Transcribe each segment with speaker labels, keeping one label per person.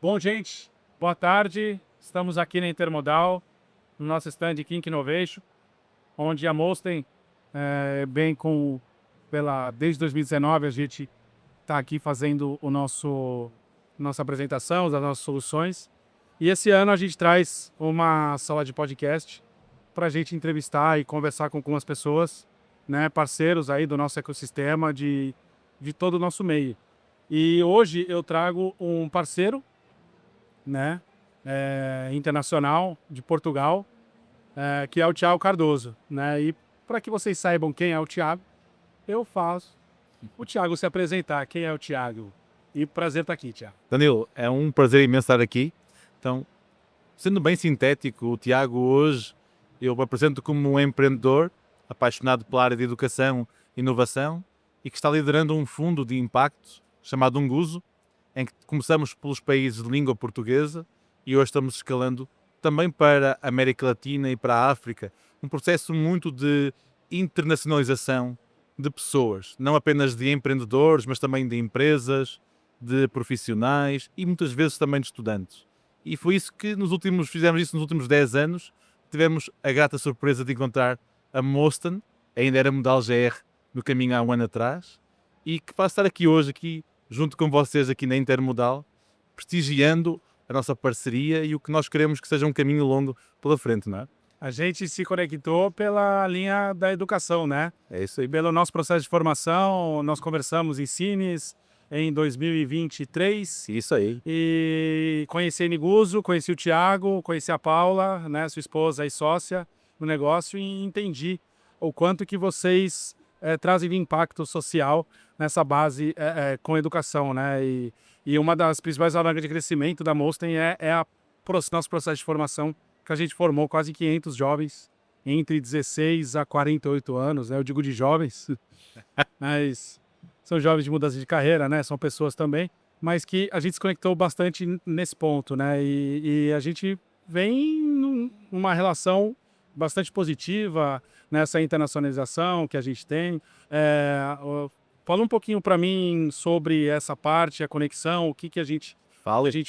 Speaker 1: Bom, gente, boa tarde. Estamos aqui na Intermodal, no nosso stand Kink Innovation, onde a Molten, desde 2019, a gente está aqui fazendo nossa apresentação, das nossas soluções. E esse ano a gente traz uma sala de podcast para a gente entrevistar e conversar com algumas pessoas, né, parceiros aí do nosso ecossistema de todo o nosso meio. E hoje eu trago um parceiro, né, internacional de Portugal, que é o Thiago Cardoso, né? E para que vocês saibam quem é o Thiago, eu faço o Thiago se apresentar. Quem é o Thiago? E prazer estar aqui, Thiago.
Speaker 2: Danilo, é um prazer imenso estar aqui. Então, sendo bem sintético, o Thiago hoje eu me apresento como um empreendedor apaixonado pela área de educação e inovação e que está liderando um fundo de impacto chamado Unguzo, em que começamos pelos países de língua portuguesa e hoje estamos escalando também para a América Latina e para a África. Um processo muito de internacionalização de pessoas, não apenas de empreendedores, mas também de empresas, de profissionais e muitas vezes também de estudantes. E foi isso que fizemos isso nos últimos 10 anos. Tivemos a grata surpresa de encontrar a Molten, ainda era modal GR no caminho há um ano atrás, e que vai estar aqui hoje, aqui, junto com vocês aqui na Intermodal, prestigiando a nossa parceria e o que nós queremos que seja um caminho longo pela frente, não é?
Speaker 1: A gente se conectou pela linha da educação, né?
Speaker 2: É isso aí.
Speaker 1: Pelo nosso processo de formação, nós conversamos em Cines em 2023.
Speaker 2: Isso aí.
Speaker 1: E conheci a Niguzo, conheci o Thiago, conheci a Paula, né, sua esposa e sócia no negócio, e entendi o quanto que vocês trazem de impacto social nessa base com educação, né? E uma das principais alavancas de crescimento da Molten nosso processo de formação, que a gente formou quase 500 jovens entre 16 a 48 anos, né? Eu digo de jovens, mas são jovens de mudança de carreira, né? São pessoas também, mas que a gente se conectou bastante nesse ponto, né? E a gente vem numa relação bastante positiva nessa internacionalização que a gente tem. Fala um pouquinho para mim sobre essa parte, a conexão, o que a gente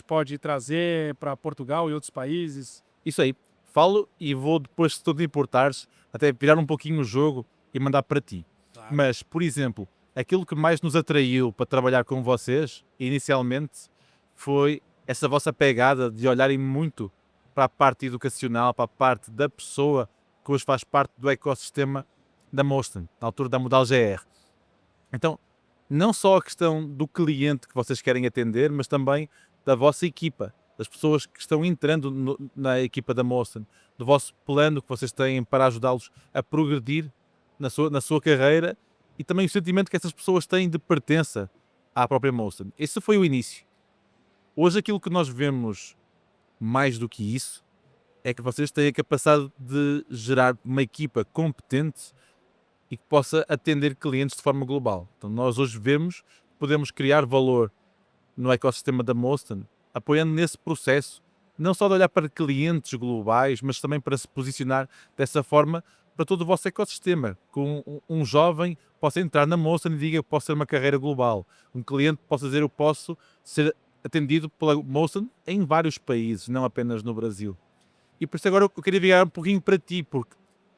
Speaker 1: pode trazer para Portugal e outros países.
Speaker 2: Isso aí. Falo e vou depois, se tu te importares, até virar um pouquinho o jogo e mandar para ti.
Speaker 1: Claro.
Speaker 2: Mas, por exemplo, aquilo que mais nos atraiu para trabalhar com vocês, inicialmente, foi essa vossa pegada de olharem muito para a parte educacional, para a parte da pessoa que hoje faz parte do ecossistema da Molten, na altura da Modal GR. Então, não só a questão do cliente que vocês querem atender, mas também da vossa equipa, das pessoas que estão entrando na equipa da Molten, do vosso plano que vocês têm para ajudá-los a progredir na sua carreira e também o sentimento que essas pessoas têm de pertença à própria Molten. Esse foi o início. Hoje aquilo que nós vemos mais do que isso é que vocês têm a capacidade de gerar uma equipa competente e que possa atender clientes de forma global. Então nós hoje vemos que podemos criar valor no ecossistema da Molten, apoiando nesse processo, não só de olhar para clientes globais, mas também para se posicionar dessa forma para todo o vosso ecossistema. Com um jovem possa entrar na Molten e diga que posso ter uma carreira global. Um cliente possa dizer eu posso ser atendido pela Molten em vários países, não apenas no Brasil. E por isso agora eu queria virar um pouquinho para ti, porque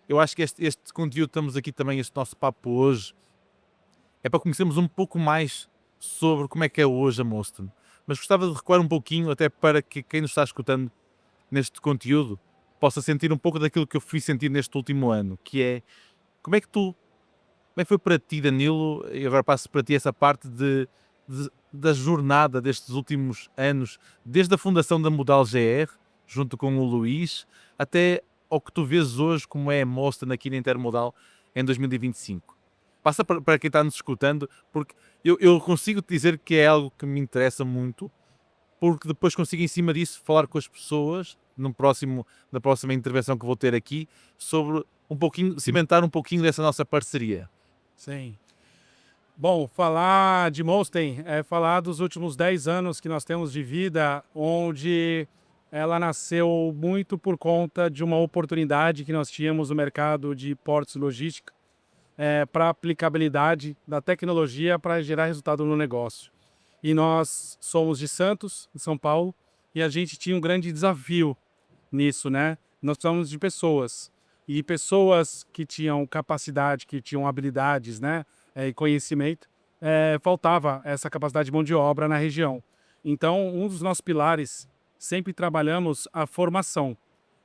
Speaker 2: eu acho que este conteúdo, estamos aqui também, este nosso papo hoje, é para conhecermos um pouco mais sobre como é que é hoje a Molten. Mas gostava de recuar um pouquinho, até para que quem nos está escutando neste conteúdo possa sentir um pouco daquilo que eu fui sentir neste último ano, que é, como é que foi para ti, Danilo, e agora passo para ti essa parte da jornada destes últimos anos, desde a fundação da Modal GR, junto com o Luís, até ao que tu vês hoje como é a Molten aqui na Intermodal em 2025. Passa para quem está nos escutando, porque eu consigo te dizer que é algo que me interessa muito, porque depois consigo em cima disso falar com as pessoas na próxima intervenção que vou ter aqui, sobre cimentar um pouquinho dessa nossa parceria.
Speaker 1: Sim. Bom, falar de Molten é falar dos últimos 10 anos que nós temos de vida, onde ela nasceu muito por conta de uma oportunidade que nós tínhamos no mercado de portos e logística, para aplicabilidade da tecnologia para gerar resultado no negócio. E nós somos de Santos, em São Paulo, e a gente tinha um grande desafio nisso, né? Nós precisamos de pessoas. E pessoas que tinham capacidade, que tinham habilidades, né? E conhecimento, faltava essa capacidade de mão de obra na região. Então, um dos nossos pilares, sempre trabalhamos a formação.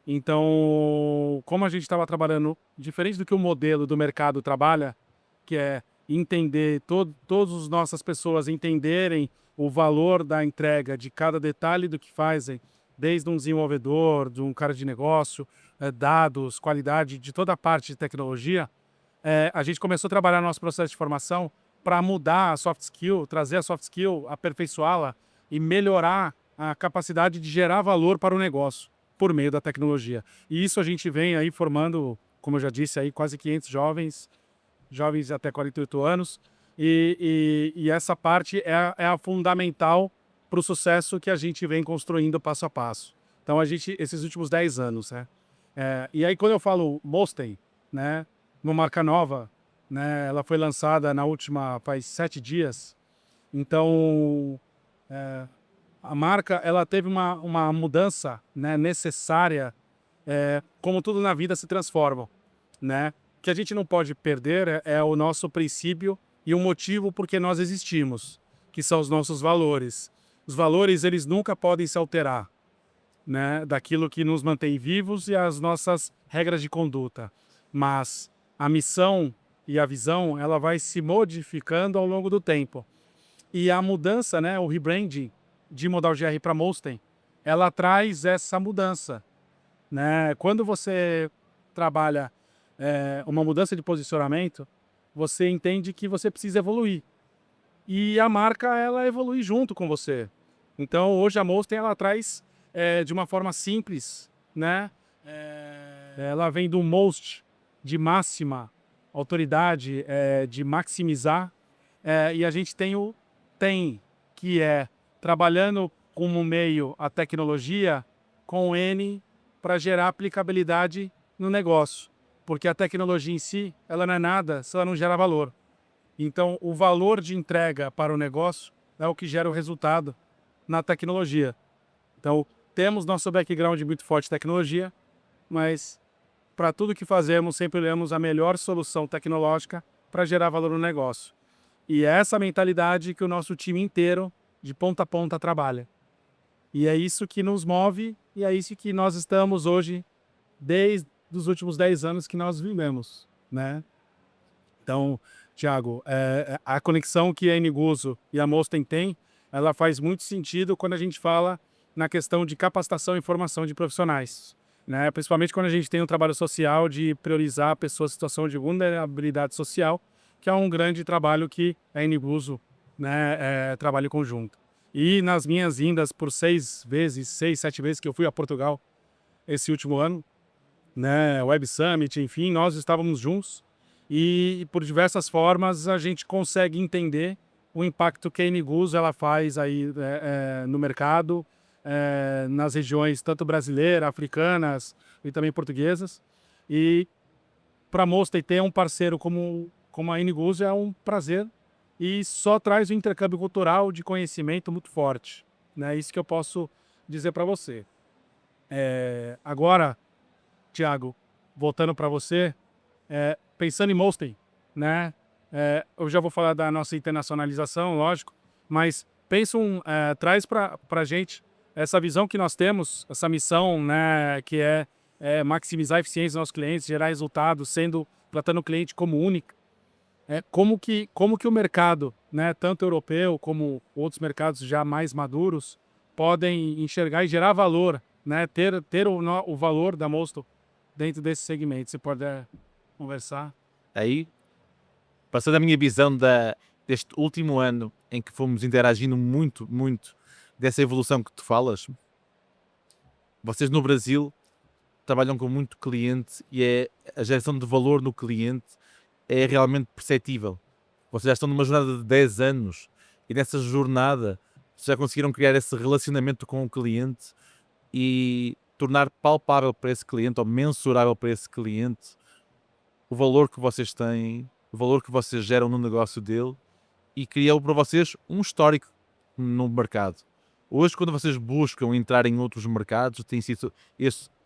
Speaker 1: Então, como a gente estava trabalhando diferente do que o modelo do mercado trabalha, que é entender, todas as nossas pessoas entenderem o valor da entrega de cada detalhe do que fazem, desde um desenvolvedor, de um cara de negócio, dados, qualidade, de toda a parte de tecnologia, a gente começou a trabalhar no nosso processo de formação para mudar a soft skill, trazer a soft skill, aperfeiçoá-la e melhorar a capacidade de gerar valor para o negócio por meio da tecnologia. E isso a gente vem aí formando, como eu já disse, aí quase 500 jovens até 48 anos, e essa parte é a fundamental para o sucesso que a gente vem construindo passo a passo. Então, esses últimos 10 anos, né? E aí, quando eu falo Molten, né, uma marca nova, né, ela foi lançada faz 7 dias, então a marca ela teve uma mudança, né, necessária, como tudo na vida se transforma, né? O que a gente não pode perder é o nosso princípio e o motivo por que nós existimos, que são os nossos valores. Os valores, eles nunca podem se alterar, né, daquilo que nos mantém vivos e as nossas regras de conduta. Mas a missão e a visão, ela vai se modificando ao longo do tempo. E a mudança, né, o rebranding de Modal GR para Molten, ela traz essa mudança, né? Quando você trabalha uma mudança de posicionamento, você entende que você precisa evoluir. E a marca, ela evolui junto com você. Então, hoje a Molten, ela traz de uma forma simples, né? Ela vem do most, de máxima autoridade, de maximizar, e a gente tem o tem, que é trabalhando como meio a tecnologia com o N para gerar aplicabilidade no negócio. Porque a tecnologia em si, ela não é nada se ela não gera valor. Então, o valor de entrega para o negócio é o que gera o resultado na tecnologia. Então, temos nosso background muito forte em tecnologia, mas para tudo que fazemos, sempre olhamos a melhor solução tecnológica para gerar valor no negócio. E é essa mentalidade que o nosso time inteiro, de ponta a ponta, trabalha. E é isso que nos move e é isso que nós estamos hoje, desde os últimos 10 anos que nós vivemos, né? Então, Thiago, a conexão que a Iniguso e a Molten têm, ela faz muito sentido quando a gente fala na questão de capacitação e formação de profissionais, né? Principalmente quando a gente tem um trabalho social de priorizar pessoas em situação de vulnerabilidade social, que é um grande trabalho que a Iniguso, né, trabalha em conjunto. E nas minhas vindas por 6, 7 vezes que eu fui a Portugal esse último ano, né, Web Summit, enfim, nós estávamos juntos e por diversas formas a gente consegue entender o impacto que a Iniguso ela faz aí no mercado, nas regiões tanto brasileiras, africanas e também portuguesas. E para a Molten ter um parceiro como a Iniguso é um prazer e só traz um intercâmbio cultural de conhecimento muito forte, né? Isso que eu posso dizer para você. Agora, Thiago, voltando para você, pensando em Molten, né? Eu já vou falar da nossa internacionalização, lógico, mas traz para a gente essa visão que nós temos, essa missão, né, que é maximizar a eficiência dos nossos clientes, gerar resultados, tratando o cliente como único. Como que o mercado, né, tanto europeu como outros mercados já mais maduros, podem enxergar e gerar valor, né, ter o valor da Molten dentro desse segmento. Se puder conversar.
Speaker 2: Aí, passando a minha visão deste último ano em que fomos interagindo muito, muito dessa evolução que tu falas, vocês no Brasil trabalham com muito cliente e a geração de valor no cliente é realmente perceptível. Vocês já estão numa jornada de 10 anos e nessa jornada vocês já conseguiram criar esse relacionamento com o cliente e tornar palpável para esse cliente ou mensurável para esse cliente o valor que vocês têm, o valor que vocês geram no negócio dele e criou para vocês um histórico no mercado. Hoje, quando vocês buscam entrar em outros mercados, tem sido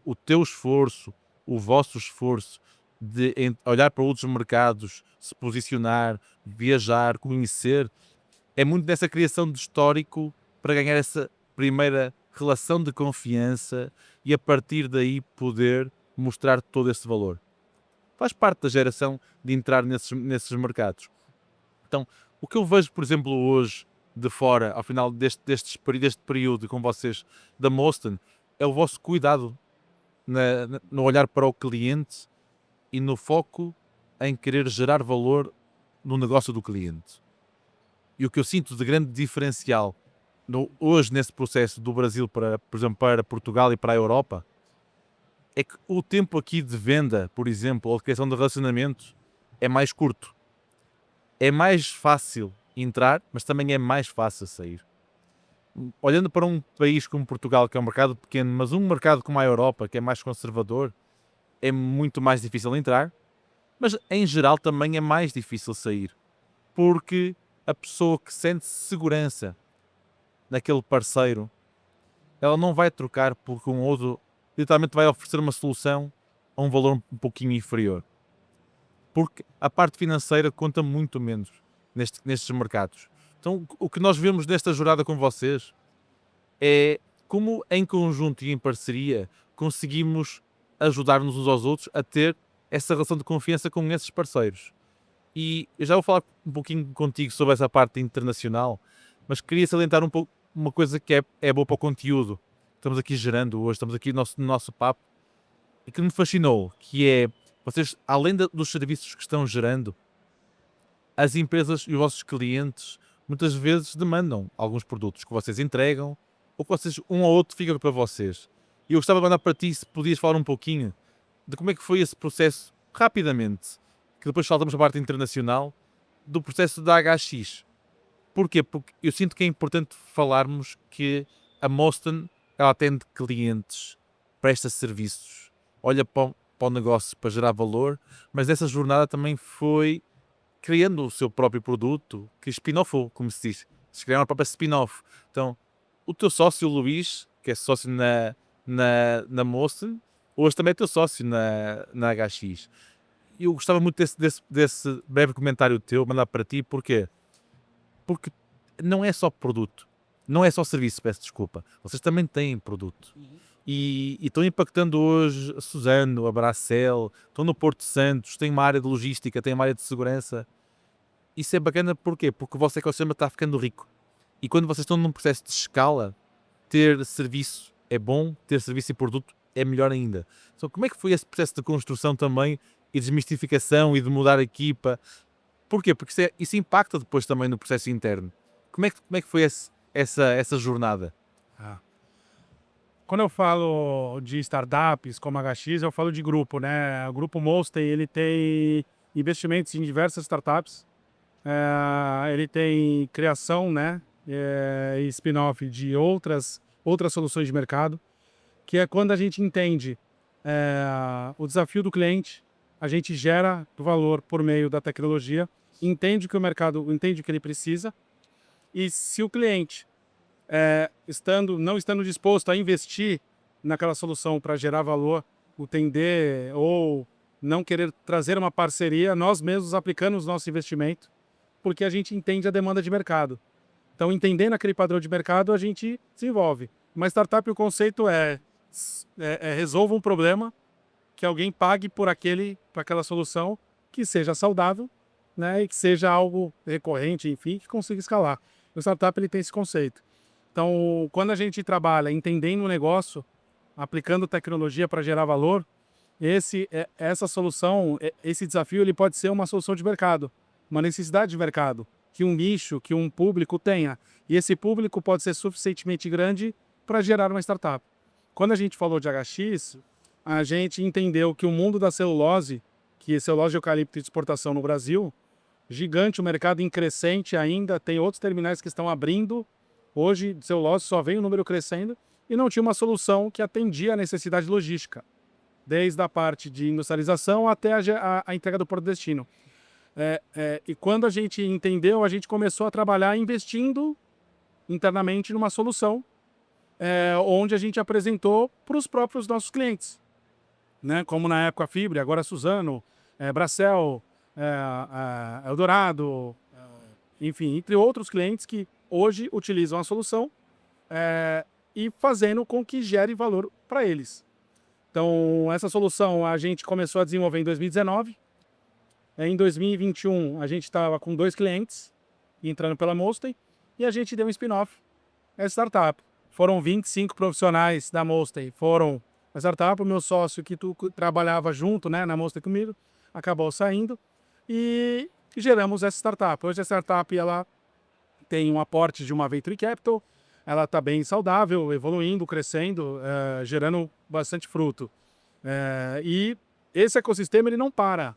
Speaker 2: o teu esforço, o vosso esforço de olhar para outros mercados, se posicionar, viajar, conhecer, é muito dessa criação de histórico para ganhar essa primeira relação de confiança e a partir daí poder mostrar todo esse valor. Faz parte da geração de entrar nesses mercados. Então, o que eu vejo, por exemplo, hoje de fora, ao final deste período com vocês da Mostyn, é o vosso cuidado no olhar para o cliente e no foco em querer gerar valor no negócio do cliente. E o que eu sinto de grande diferencial hoje nesse processo do Brasil, por exemplo, para Portugal e para a Europa, é que o tempo aqui de venda, por exemplo, ou de criação de relacionamento, é mais curto. É mais fácil entrar, mas também é mais fácil sair. Olhando para um país como Portugal, que é um mercado pequeno, mas um mercado como a Europa, que é mais conservador, é muito mais difícil entrar, mas em geral também é mais difícil sair, porque a pessoa que sente segurança naquele parceiro, ela não vai trocar porque um outro literalmente vai oferecer uma solução a um valor um pouquinho inferior. Porque a parte financeira conta muito menos nestes mercados. Então, o que nós vemos nesta jornada com vocês é como, em conjunto e em parceria, conseguimos ajudar-nos uns aos outros a ter essa relação de confiança com esses parceiros. E eu já vou falar um pouquinho contigo sobre essa parte internacional, mas queria salientar um pouco uma coisa que é boa para o conteúdo. Estamos aqui gerando hoje, estamos aqui no nosso papo, e que me fascinou, que é, vocês, além dos serviços que estão gerando, as empresas e os vossos clientes muitas vezes demandam alguns produtos que vocês entregam, ou que vocês, um ou outro, fica para vocês. E eu gostava de mandar para ti, se podias falar um pouquinho de como é que foi esse processo, rapidamente, que depois saltamos para a parte internacional, do processo da HX. Porquê? Porque eu sinto que é importante falarmos que a Mostyn, ela atende clientes, presta serviços, olha para o negócio para gerar valor, mas essa jornada também foi criando o seu próprio produto, que spin-offou, como se diz. Se criaram a própria spin-off. Então, o teu sócio, o Luís, que é sócio na Mostyn, hoje também é teu sócio na HX. E eu gostava muito desse breve comentário teu, mandar para ti, porquê? Porque não é só produto, não é só serviço, peço desculpa. Vocês também têm produto. E estão impactando hoje a Suzano, a Bracel, estão no Porto Santos, têm uma área de logística, têm uma área de segurança. Isso é bacana porquê? Porque o vosso ecossistema está ficando rico. E quando vocês estão num processo de escala, ter serviço é bom, ter serviço e produto é melhor ainda. Então, como é que foi esse processo de construção também e desmistificação e de mudar a equipa? Porquê? Porque isso impacta depois também no processo interno. Como é que foi essa jornada?
Speaker 1: Ah. Quando eu falo de startups como a HX, eu falo de grupo, né? O grupo Mostyn, ele tem investimentos em diversas startups. Ele tem criação, né? E spin-off de outras soluções de mercado, que é quando a gente entende o desafio do cliente, a gente gera valor por meio da tecnologia, entende que o mercado entende o que ele precisa, e se o cliente não estando disposto a investir naquela solução para gerar valor, entender ou não querer trazer uma parceria, nós mesmos aplicamos nosso investimento, porque a gente entende a demanda de mercado. Então, entendendo aquele padrão de mercado, a gente desenvolve. Uma startup, o conceito é resolva um problema, que alguém pague por aquela solução que seja saudável, né, e que seja algo recorrente, enfim, que consiga escalar. O startup ele tem esse conceito. Então, quando a gente trabalha entendendo o negócio, aplicando tecnologia para gerar valor, essa solução, esse desafio, ele pode ser uma solução de mercado, uma necessidade de mercado, que um nicho, que um público tenha. E esse público pode ser suficientemente grande para gerar uma startup. Quando a gente falou de HX, a gente entendeu que o mundo da celulose, que é celulose de eucalipto de exportação no Brasil, gigante, o mercado em crescente ainda, tem outros terminais que estão abrindo. Hoje, de celulose só vem o número crescendo e não tinha uma solução que atendia a necessidade logística, desde a parte de industrialização até a entrega do porto de destino. E quando a gente entendeu, a gente começou a trabalhar investindo internamente numa solução onde a gente apresentou para os próprios nossos clientes, né? Como na época a Fibre, agora a Suzano, Bracel, Eldorado, enfim, entre outros clientes que hoje utilizam a solução e fazendo com que gere valor para eles. Então, essa solução a gente começou a desenvolver em 2019. Em 2021, a gente estava com 2 clientes entrando pela Mostly e a gente deu um spin-off, startup. Foram 25 profissionais da Mostly, foram a startup. O meu sócio que trabalhava junto, né, na Mostly comigo, acabou saindo e geramos essa startup. Hoje a startup ela tem um aporte de uma Venture Capital, ela está bem saudável, evoluindo, crescendo, gerando bastante fruto. E esse ecossistema ele não para,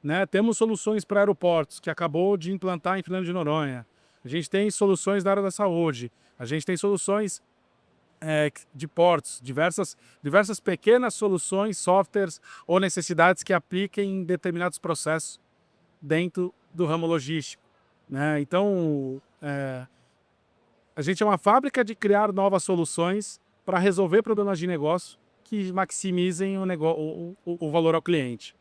Speaker 1: né? Temos soluções para aeroportos, que acabou de implantar em Fernando de Noronha. A gente tem soluções da área da saúde. A gente tem soluções de portos, diversas pequenas soluções, softwares ou necessidades que apliquem em determinados processos dentro do ramo logístico, né? Então, a gente é uma fábrica de criar novas soluções para resolver problemas de negócio que maximizem o valor ao cliente.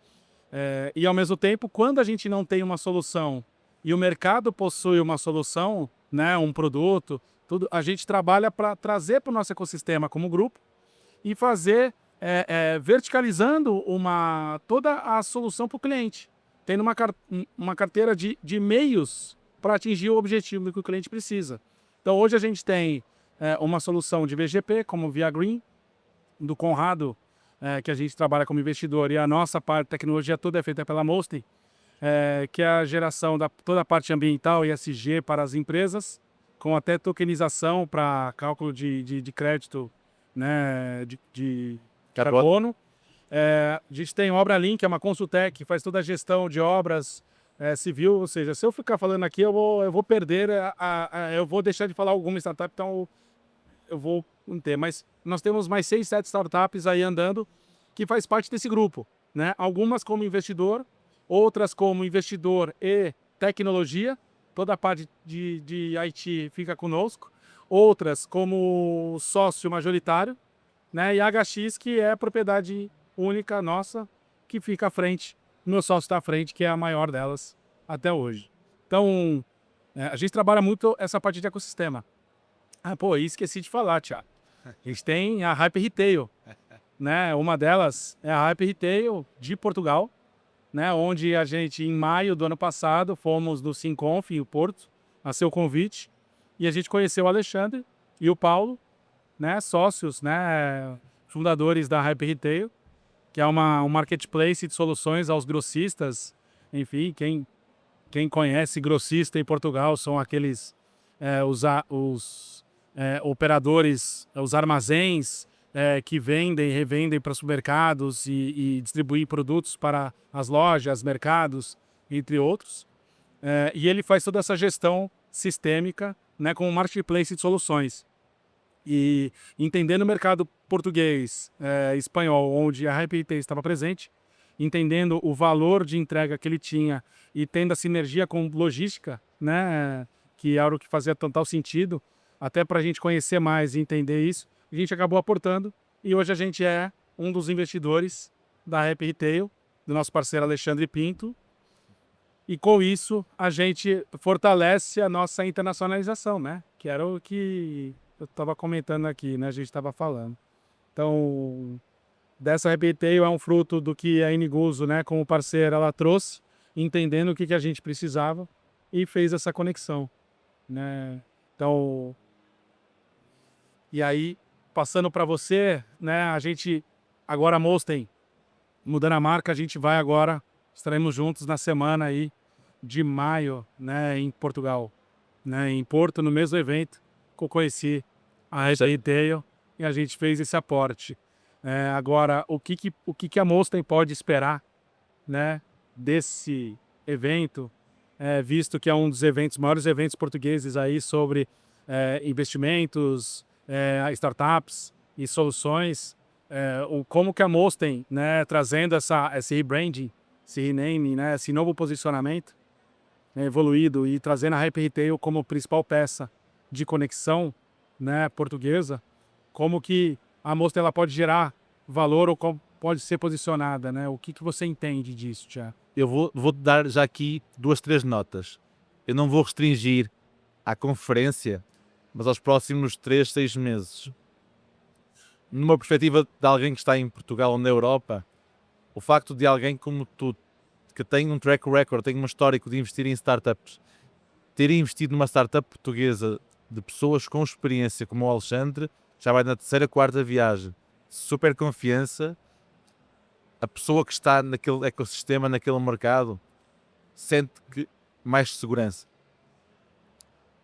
Speaker 1: E ao mesmo tempo, quando a gente não tem uma solução e o mercado possui uma solução, né, um produto, tudo, a gente trabalha para trazer para o nosso ecossistema como grupo e fazer verticalizando toda a solução para o cliente, tendo uma carteira de meios para atingir o objetivo que o cliente precisa. Então hoje a gente tem uma solução de VGP, como Via Green, do Conrado, que a gente trabalha como investidor, e a nossa parte de tecnologia toda é feita pela Mostly, que é a geração da toda a parte ambiental e ESG para as empresas, com até tokenização para cálculo de crédito, né, de carbono. A gente tem Obra Link, que é uma consultec que faz toda a gestão de obras civil, ou seja, se eu ficar falando aqui, eu vou perder, eu vou deixar de falar alguma startup, então eu vou ter. Mas nós temos mais 6, 7 startups aí andando que faz parte desse grupo, né? Algumas como investidor, outras como investidor e tecnologia, toda a parte de IT fica conosco, outras como sócio majoritário, né? E a HX, que é a propriedade única nossa, que fica à frente. O meu sócio está à frente, que é a maior delas até hoje. Então, a gente trabalha muito essa parte de ecossistema. Esqueci de falar, Thiago. A gente tem a Hyper Retail, né? Uma delas é a Hyper Retail de Portugal, né? Onde a gente, em maio do ano passado, fomos no Sinconf, em Porto, a seu convite, e a gente conheceu o Alexandre e o Paulo, né? Sócios, né? Fundadores da Hyper Retail, que é um marketplace de soluções aos grossistas. Enfim, quem conhece grossista em Portugal são aqueles os operadores, os armazéns que vendem e revendem para supermercados e distribuem produtos para as lojas, mercados, entre outros. E ele faz toda essa gestão sistêmica, né, com um marketplace de soluções. E entendendo o mercado português, espanhol, onde a Hyper estava presente, entendendo o valor de entrega que ele tinha e tendo a sinergia com logística, né, que era o que fazia total sentido, até para a gente conhecer mais e entender isso, a gente acabou aportando e hoje a gente é um dos investidores da Hyper Retail, do nosso parceiro Alexandre Pinto, e com isso a gente fortalece a nossa internacionalização, né, que era o que eu estava comentando aqui, né? A gente estava falando. Então, dessa Hyper Retail é um fruto do que a Iniguso, né, como parceira, ela trouxe, entendendo o que a gente precisava e fez essa conexão, né? Então, e aí, passando para você, né, a gente, agora a Mostly, mudando a marca, a gente vai agora, estaremos juntos na semana aí de maio, né, em Portugal, né, em Porto, no mesmo evento que eu conheci a Retail e a gente fez esse aporte. Agora, o que a Mostly pode esperar, né, desse evento, visto que é um dos maiores eventos portugueses aí sobre investimentos, startups e soluções, como que a Mostly, né, trazendo esse rebranding, esse rename, né, esse novo posicionamento, né, evoluído, e trazendo a Hyper Retail como principal peça de conexão, né, portuguesa, como que a Monster ela pode gerar valor ou como pode ser posicionada, né? O que você entende disso, Tiago?
Speaker 2: Eu vou-te dar já aqui 2, 3 notas. Eu não vou restringir à conferência, mas aos próximos 3, 6 meses. Numa perspectiva de alguém que está em Portugal ou na Europa, o facto de alguém como tu, que tem um track record, tem um histórico de investir em startups, ter investido numa startup portuguesa de pessoas com experiência como o Alexandre, já vai na terceira, quarta viagem. Super confiança. A pessoa que está naquele ecossistema, naquele mercado, sente que mais segurança.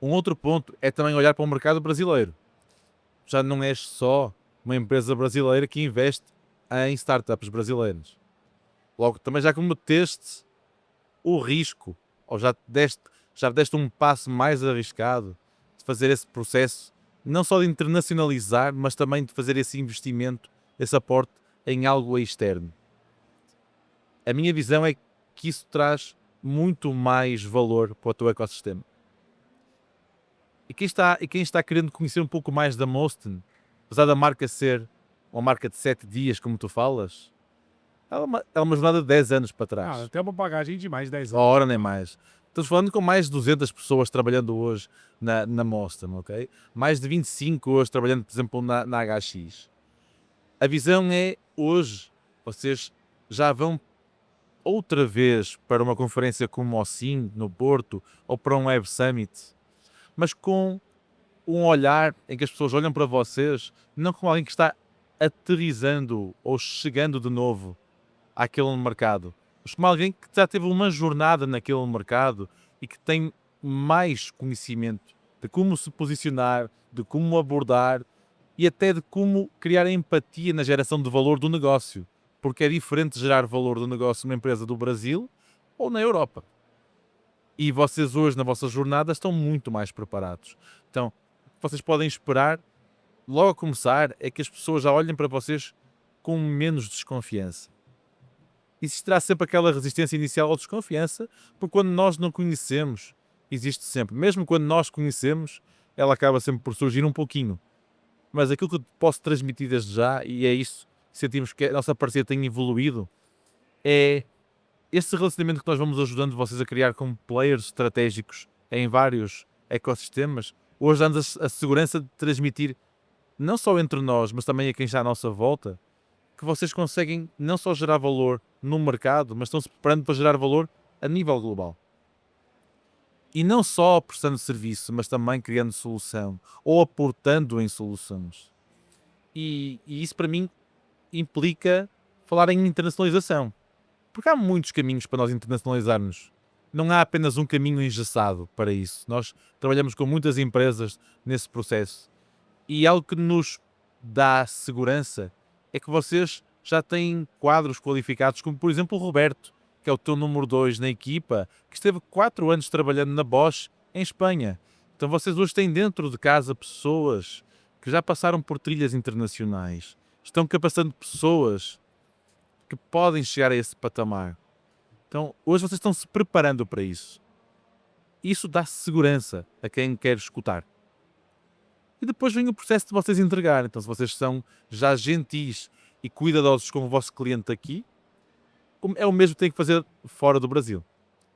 Speaker 2: Um outro ponto é também olhar para o mercado brasileiro. Já não és só uma empresa brasileira que investe em startups brasileiras. Logo, também já cometeste o risco, ou já deste um passo mais arriscado de fazer esse processo, não só de internacionalizar, mas também de fazer esse investimento, esse aporte em algo externo. A minha visão é que isso traz muito mais valor para o teu ecossistema. E quem está querendo conhecer um pouco mais da Mostyn, apesar da marca ser uma marca de 7 dias, como tu falas, é uma jornada de 10 anos para trás.
Speaker 1: Tem uma bagagem de mais de 10 anos.
Speaker 2: Ora, nem mais. Estamos falando com mais de 200 pessoas trabalhando hoje na Mostyn, ok? Mais de 25 hoje trabalhando, por exemplo, na HX. A visão é, hoje, vocês já vão outra vez para uma conferência como o OSINT, no Porto, ou para um Web Summit, mas com um olhar em que as pessoas olham para vocês, não como alguém que está aterrizando ou chegando de novo àquele mercado, mas como alguém que já teve uma jornada naquele mercado e que tem mais conhecimento de como se posicionar, de como abordar e até de como criar empatia na geração de valor do negócio, porque é diferente gerar valor do negócio numa empresa do Brasil ou na Europa. E vocês hoje, na vossa jornada, estão muito mais preparados. Então, o que vocês podem esperar, logo a começar, é que as pessoas já olhem para vocês com menos desconfiança. Existirá sempre aquela resistência inicial ou desconfiança, porque quando nós não conhecemos, existe sempre. Mesmo quando nós conhecemos, ela acaba sempre por surgir um pouquinho. Mas aquilo que eu posso transmitir desde já, e é isso, sentimos que a nossa parceria tem evoluído, é esse relacionamento que nós vamos ajudando vocês a criar como players estratégicos em vários ecossistemas. Hoje damos a segurança de transmitir, não só entre nós, mas também a quem está à nossa volta, que vocês conseguem não só gerar valor no mercado, mas estão-se preparando para gerar valor a nível global. E não só prestando serviço, mas também criando solução, ou aportando em soluções. E isso para mim implica falar em internacionalização. Porque há muitos caminhos para nós internacionalizarmos. Não há apenas um caminho engessado para isso. Nós trabalhamos com muitas empresas nesse processo. E algo que nos dá segurança é que vocês já têm quadros qualificados, como por exemplo o Roberto, que é o teu número 2 na equipa, que esteve 4 anos trabalhando na Bosch, em Espanha. Então vocês hoje têm dentro de casa pessoas que já passaram por trilhas internacionais. Estão capacitando pessoas que podem chegar a esse patamar. Então, hoje vocês estão se preparando para isso. Isso dá segurança a quem quer escutar. E depois vem o processo de vocês entregar. Então, se vocês são já gentis e cuidadosos com o vosso cliente aqui, é o mesmo que têm que fazer fora do Brasil.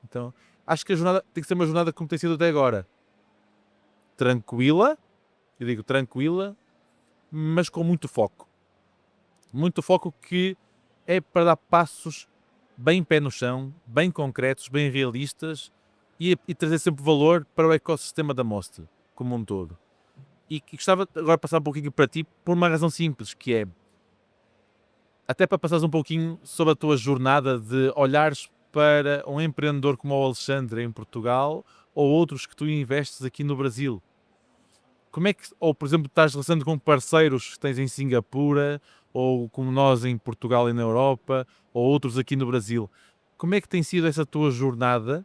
Speaker 2: Então, acho que a jornada tem que ser uma jornada como tem sido até agora. Tranquila, eu digo tranquila, mas com muito foco. Muito foco que é para dar passos bem pé no chão, bem concretos, bem realistas e trazer sempre valor para o ecossistema da Mostyn como um todo. E gostava agora de passar um pouquinho para ti por uma razão simples, que é até para passares um pouquinho sobre a tua jornada de olhares para um empreendedor como o Alexandre em Portugal ou outros que tu investes aqui no Brasil. Como é que, ou por exemplo, estás relacionando com parceiros que tens em Singapura, ou como nós em Portugal e na Europa, ou outros aqui no Brasil. Como é que tem sido essa tua jornada,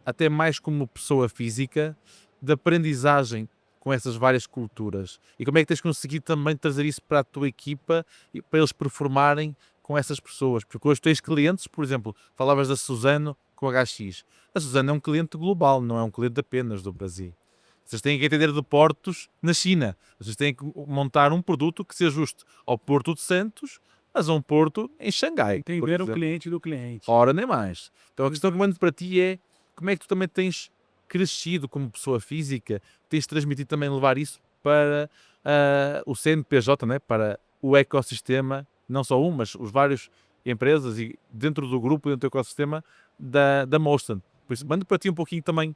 Speaker 2: até mais como pessoa física, de aprendizagem com essas várias culturas? E como é que tens conseguido também trazer isso para a tua equipa e para eles performarem com essas pessoas? Porque hoje tens clientes, por exemplo, falavas da Suzano com a HX. A Suzano é um cliente global, não é um cliente apenas do Brasil. Vocês têm que entender de portos na China. Vocês têm que montar um produto que se ajuste ao Porto de Santos, mas a um porto em Xangai. por
Speaker 1: Entender o
Speaker 2: exemplo.
Speaker 1: cliente do cliente.
Speaker 2: Ora, nem mais. Então a questão que mando para ti é como é que tu também tens crescido como pessoa física, tens transmitido também levar isso para o CNPJ, né? Para o ecossistema, não só um, mas os vários empresas e dentro do grupo, dentro do ecossistema da Mostan. Por isso, mando para ti um pouquinho também,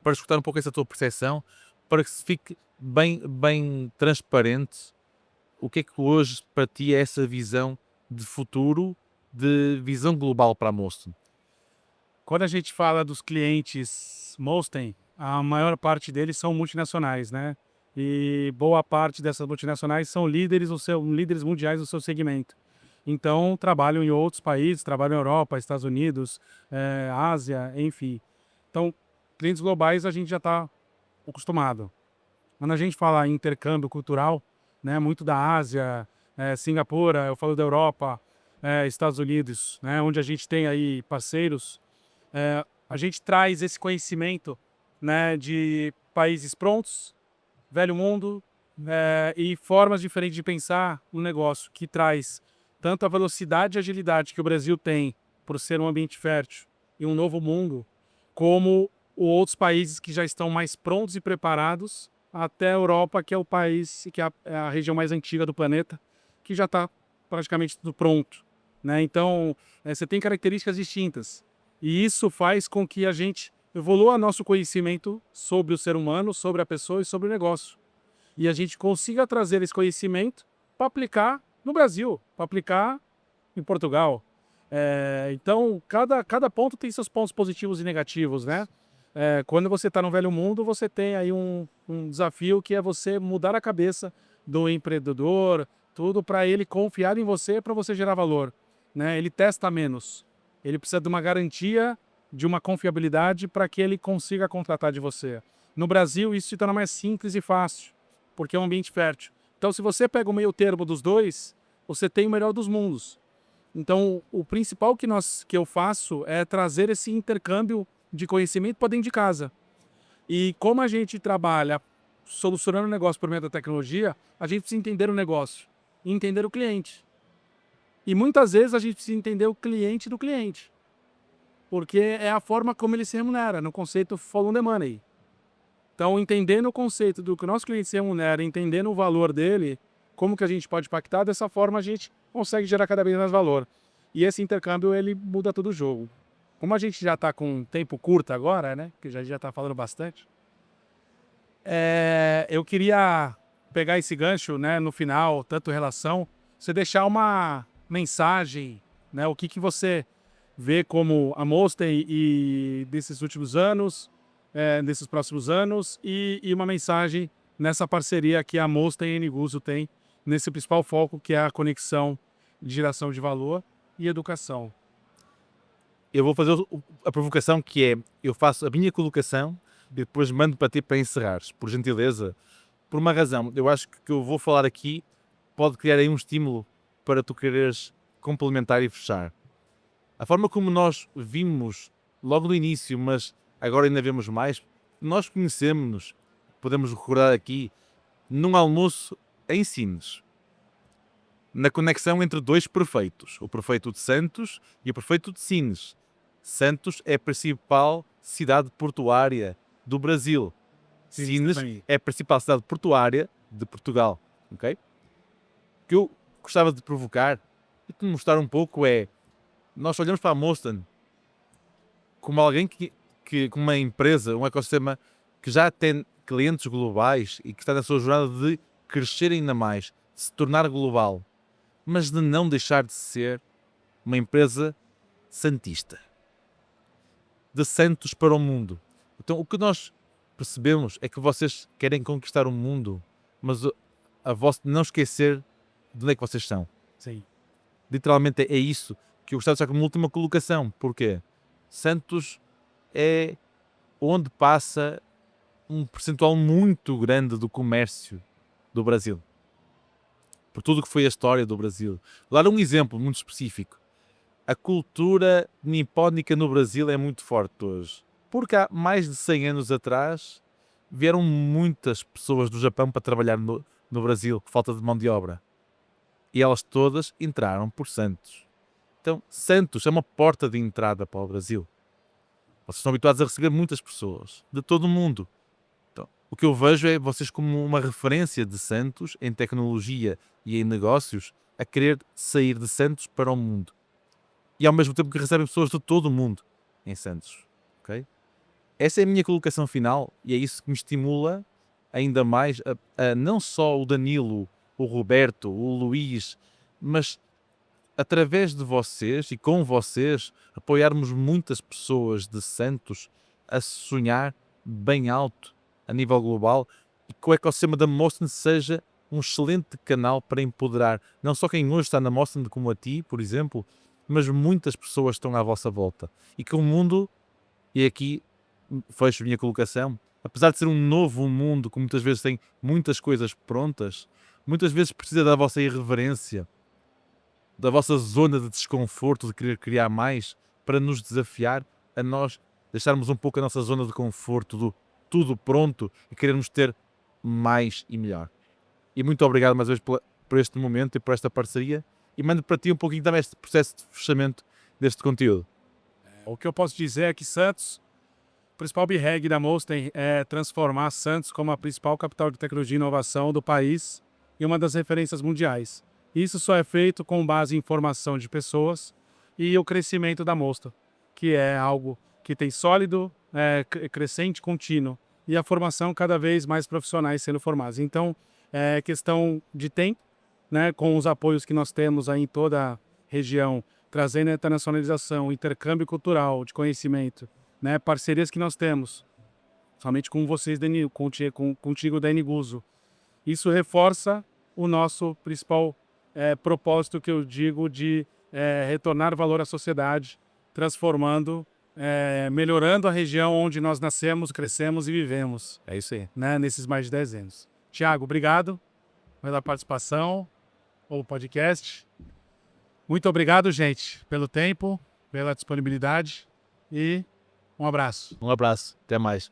Speaker 2: para escutar um pouco essa tua percepção, para que se fique bem transparente o que é que hoje para ti é essa visão de futuro, de visão global para a Mostan.
Speaker 1: Quando a gente fala dos clientes Molten, a maior parte deles são multinacionais, né? E boa parte dessas multinacionais são líderes mundiais do seu segmento. Então, trabalham em outros países, trabalham na Europa, Estados Unidos, Ásia, enfim. Então, clientes globais a gente já está acostumado. Quando a gente fala em intercâmbio cultural, né, muito da Ásia, Singapura, eu falo da Europa, Estados Unidos, né, onde a gente tem aí parceiros, a gente traz esse conhecimento, né, de países prontos, velho mundo, e formas diferentes de pensar no negócio, que traz tanto a velocidade e agilidade que o Brasil tem por ser um ambiente fértil e um novo mundo, como outros países que já estão mais prontos e preparados, até a Europa, que é o país, que é a região mais antiga do planeta, que já está praticamente tudo pronto, né? Então, você tem características distintas. E isso faz com que a gente evolua nosso conhecimento sobre o ser humano, sobre a pessoa e sobre o negócio. E a gente consiga trazer esse conhecimento para aplicar no Brasil, para aplicar em Portugal. Então, cada ponto tem seus pontos positivos e negativos, né? Quando você está no velho mundo, você tem aí um desafio que é você mudar a cabeça do empreendedor, tudo para ele confiar em você, para você gerar valor, né? Ele testa menos. Ele precisa de uma garantia, de uma confiabilidade para que ele consiga contratar de você. No Brasil, isso se torna mais simples e fácil, porque é um ambiente fértil. Então, se você pega o meio termo dos dois, você tem o melhor dos mundos. Então, o principal que eu faço é trazer esse intercâmbio de conhecimento para dentro de casa. E como a gente trabalha solucionando o negócio por meio da tecnologia, a gente precisa entender o negócio e entender o cliente. E muitas vezes a gente precisa entender o cliente do cliente, porque é a forma como ele se remunera, no conceito follow the money. Então, entendendo o conceito do que o nosso cliente se remunera, entendendo o valor dele, como que a gente pode impactar, dessa forma a gente consegue gerar cada vez mais valor. E esse intercâmbio, ele muda todo o jogo. Como a gente já está com um tempo curto agora, né, que já está falando bastante, eu queria pegar esse gancho, né, no final, tanto relação, você deixar uma mensagem, né, o que você vê como a Mostly e desses últimos anos, nesses próximos anos, e uma mensagem nessa parceria que a Mostly e a Niguso tem, nesse principal foco, que é a conexão de geração de valor e educação.
Speaker 2: Eu vou fazer a provocação que é, eu faço a minha colocação e depois mando para ti para encerrares, por gentileza. Por uma razão, eu acho que o que eu vou falar aqui pode criar aí um estímulo para tu quereres complementar e fechar. A forma como nós vimos logo no início, mas agora ainda vemos mais, nós conhecemos-nos, podemos recordar aqui, num almoço em Sines, na conexão entre dois prefeitos, o prefeito de Santos e o prefeito de Sines. Santos é a principal cidade portuária do Brasil.
Speaker 1: Sim,
Speaker 2: Sines
Speaker 1: também.
Speaker 2: é a principal cidade portuária de Portugal. Okay? O que eu gostava de provocar e de mostrar um pouco é, nós olhamos para a Mostan como alguém como uma empresa, um ecossistema que já tem clientes globais e que está na sua jornada de crescer ainda mais, de se tornar global, mas de não deixar de ser uma empresa santista. De Santos para o mundo. Então o que nós percebemos é que vocês querem conquistar o mundo, mas a vosso não esquecer de onde é que vocês são.
Speaker 1: Sim.
Speaker 2: Literalmente é isso que eu gostava de deixar como última colocação. Porque Santos é onde passa um percentual muito grande do comércio do Brasil. Por tudo o que foi a história do Brasil. Vou dar um exemplo muito específico. A cultura nipónica no Brasil é muito forte hoje. Porque há mais de 100 anos atrás vieram muitas pessoas do Japão para trabalhar no Brasil, por falta de mão de obra. E elas todas entraram por Santos. Então, Santos é uma porta de entrada para o Brasil. Vocês estão habituados a receber muitas pessoas de todo o mundo. Então, o que eu vejo é vocês como uma referência de Santos em tecnologia e em negócios a querer sair de Santos para o mundo. E ao mesmo tempo que recebem pessoas de todo o mundo em Santos. Okay? Essa é a minha colocação final e é isso que me estimula ainda mais a não só o Danilo, o Roberto, o Luís, mas através de vocês e com vocês apoiarmos muitas pessoas de Santos a sonhar bem alto a nível global e que o ecossistema da Mostend seja um excelente canal para empoderar não só quem hoje está na Mostend como a ti, por exemplo, mas muitas pessoas estão à vossa volta e que o mundo, e aqui fecho a minha colocação, apesar de ser um novo mundo que muitas vezes tem muitas coisas prontas, muitas vezes precisa da vossa irreverência, da vossa zona de desconforto, de querer criar mais, para nos desafiar a nós deixarmos um pouco a nossa zona de conforto do tudo pronto e querermos ter mais e melhor. E muito obrigado mais uma vez por este momento e por esta parceria e mando para ti um pouquinho também este processo de fechamento deste conteúdo.
Speaker 1: O que eu posso dizer é que Santos, o principal BREG da Mostend é transformar Santos como a principal capital de tecnologia e inovação do país e uma das referências mundiais. Isso só é feito com base em formação de pessoas e o crescimento da Mostend, que é algo que tem sólido, crescente, contínuo, e a formação cada vez mais profissionais sendo formados. Então, é questão de tempo, né, com os apoios que nós temos aí em toda a região, trazendo a internacionalização, intercâmbio cultural, de conhecimento, né, parcerias que nós temos, somente com vocês, contigo, Dani Guzzo. Isso reforça o nosso principal propósito, que eu digo, de retornar valor à sociedade, transformando, melhorando a região onde nós nascemos, crescemos e vivemos.
Speaker 2: É isso aí.
Speaker 1: Né, nesses mais de 10 anos. Tiago, obrigado pela participação no podcast. Muito obrigado, gente, pelo tempo, pela disponibilidade e um abraço.
Speaker 2: Um abraço. Até mais.